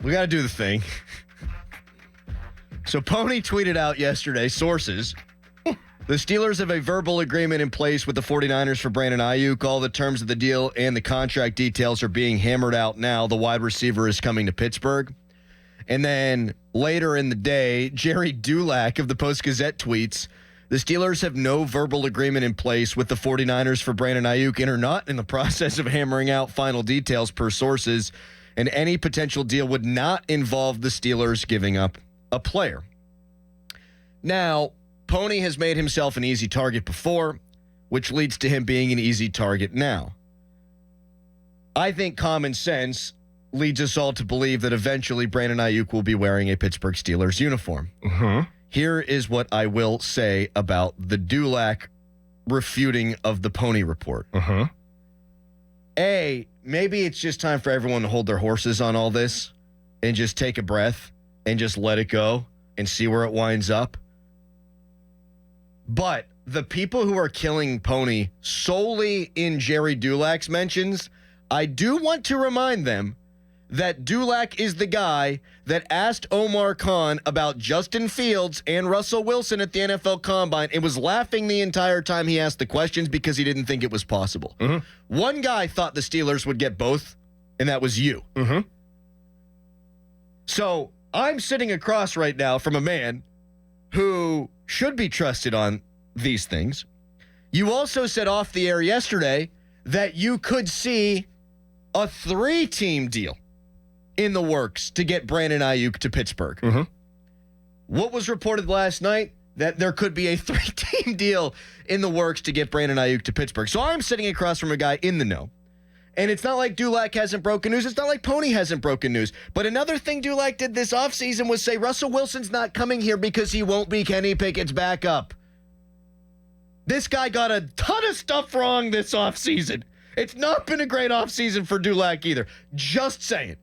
We got to do the thing. So Pony tweeted out yesterday, sources, the Steelers have a verbal agreement in place with the 49ers for Brandon Ayuk. All the terms of the deal and the contract details are being hammered out now. The wide receiver is coming to Pittsburgh. And then later in the day, Jerry Dulac of the Post-Gazette tweets, the Steelers have no verbal agreement in place with the 49ers for Brandon Ayuk and are not in the process of hammering out final details per sources. And any potential deal would not involve the Steelers giving up a player. Now, Pony has made himself an easy target before, which leads to him being an easy target now. I think common sense leads us all to believe that eventually Brandon Ayuk will be wearing a Pittsburgh Steelers uniform. Here is what I will say about the Dulac refuting of the Pony report. A, maybe it's just time for everyone to hold their horses on all this and just take a breath and just let it go and see where it winds up. But the people who are killing Pony solely in Jerry Dulac's mentions, I do want to remind them that Dulac is the guy that asked Omar Khan about Justin Fields and Russell Wilson at the NFL Combine and was laughing the entire time he asked the questions because he didn't think it was possible. One guy thought the Steelers would get both, and that was you. So I'm sitting across right now from a man who should be trusted on these things. You also said off the air yesterday that you could see a 3-team deal in the works to get Brandon Ayuk to Pittsburgh. What was reported last night? That there could be a 3-team deal in the works to get Brandon Ayuk to Pittsburgh. So I'm sitting across from a guy in the know. And it's not like Dulac hasn't broken news. It's not like Pony hasn't broken news. But another thing Dulac did this offseason was say Russell Wilson's not coming here because he won't be Kenny Pickett's backup. This guy got a ton of stuff wrong this offseason. It's not been a great offseason for Dulac either. Just saying.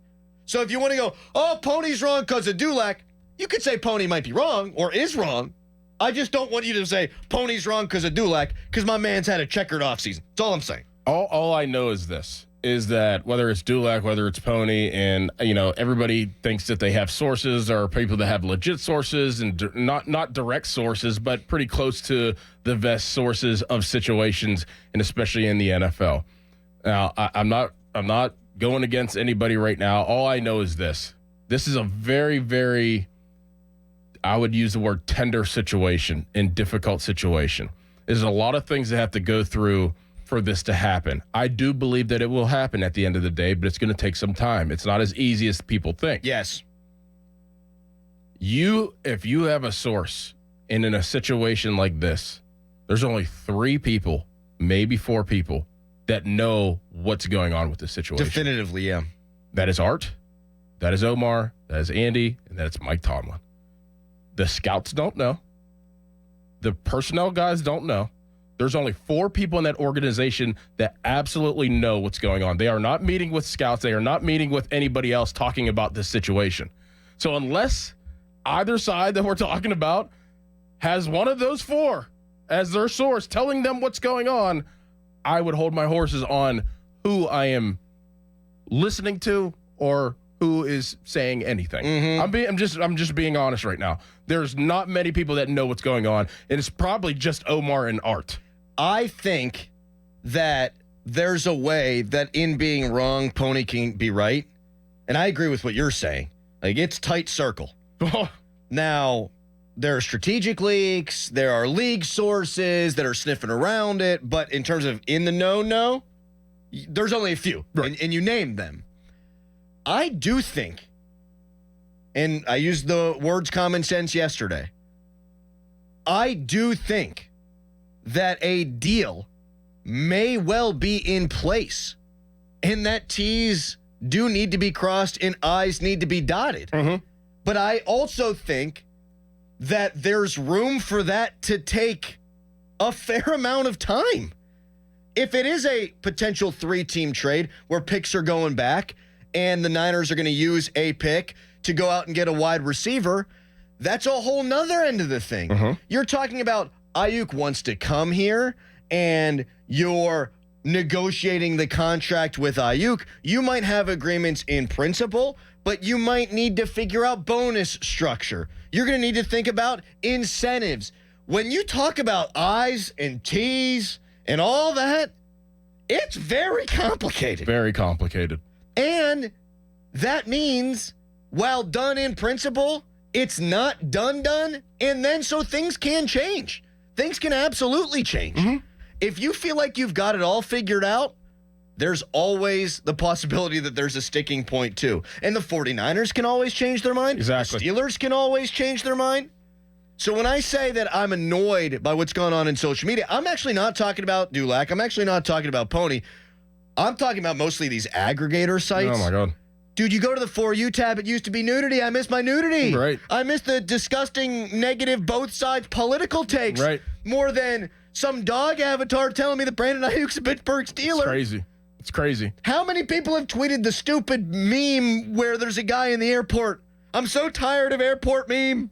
So if you want to go, oh, Pony's wrong because of Dulac, you could say Pony might be wrong or is wrong. I just don't want you to say Pony's wrong because of Dulac because my man's had a checkered offseason. That's all I'm saying. All I know is this, is that whether it's Dulac, whether it's Pony, and, everybody thinks that they have sources or people that have legit sources and not direct sources, but pretty close to the best sources of situations, and especially in the NFL. Now, I'm not going against anybody right now. All I know is this. This is a very, very, I would use the word tender situation and difficult situation. There's a lot of things that have to go through for this to happen. I do believe that it will happen at the end of the day, but it's going to take some time. It's not as easy as people think. Yes. If you have a source and in a situation like this, there's only 3 people, maybe 4 people that know what's going on with the situation. Definitively, yeah. That is Art, that is Omar, that is Andy, and that's Mike Tomlin. The scouts don't know. The personnel guys don't know. There's only 4 people in that organization that absolutely know what's going on. They are not meeting with scouts. They are not meeting with anybody else talking about this situation. So unless either side that we're talking about has one of those 4 as their source telling them what's going on, I would hold my horses on who I am listening to or who is saying anything. I'm just being honest right now. There's not many people that know what's going on, and it's probably just Omar and Art. I think that there's a way that in being wrong, Pony can be right. And I agree with what you're saying. Like, it's tight circle. Now, there are strategic leaks. There are league sources that are sniffing around it. But in terms of in the know, there's only a few. Right. And you named them. I do think, and I used the words common sense yesterday, I do think that a deal may well be in place and that T's do need to be crossed and I's need to be dotted. But I also think that there's room for that to take a fair amount of time. If it is a potential 3-team trade where picks are going back and the Niners are going to use a pick to go out and get a wide receiver, that's a whole nother end of the thing. You're talking about Ayuk wants to come here and you're negotiating the contract with Ayuk. You might have agreements in principle, but you might need to figure out bonus structure. You're going to need to think about incentives. When you talk about I's and T's and all that, it's very complicated. Very complicated. And that means, while done in principle, it's not done. And then so things can change. Things can absolutely change. Mm-hmm. If you feel like you've got it all figured out, there's always the possibility that there's a sticking point too. And the 49ers can always change their mind. Exactly. The Steelers can always change their mind. So when I say that I'm annoyed by what's going on in social media, I'm actually not talking about Dulac. I'm actually not talking about Pony. I'm talking about mostly these aggregator sites. Oh, my God. Dude, you go to the For You tab, it used to be nudity. I miss my nudity. Right. I miss the disgusting, negative, both sides political takes. Right. More than some dog avatar telling me that Brandon Ayuk's a Pittsburgh Steeler. It's crazy. It's crazy. How many people have tweeted the stupid meme where there's a guy in the airport? I'm so tired of airport meme.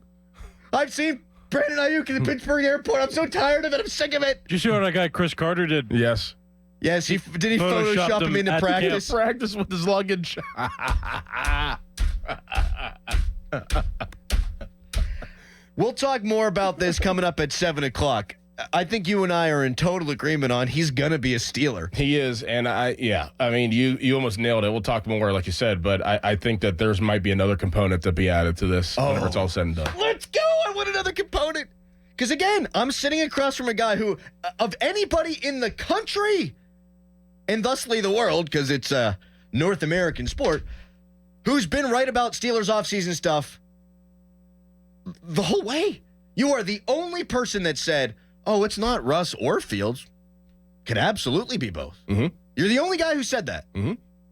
I've seen Brandon Ayuk in the Pittsburgh airport. I'm so tired of it. I'm sick of it. Did you see what that guy Chris Carter did? Yes. Yes, did he Photoshopped Photoshop him him into at the camp. practice? Practice with his luggage. We'll talk more about this coming up at 7 o'clock. I think you and I are in total agreement on he's going to be a Steeler. He is, and I mean, you almost nailed it. We'll talk more, like you said, but I think that there's might be another component to be added to this whenever it's all said and done. Let's go. I want another component. Because, again, I'm sitting across from a guy who, of anybody in the country, and thusly the world, because it's a North American sport, who's been right about Steelers offseason stuff the whole way. You are the only person that said, oh, it's not Russ or Fields. Could absolutely be both. Mm-hmm. You're the only guy who said that. Mm-hmm.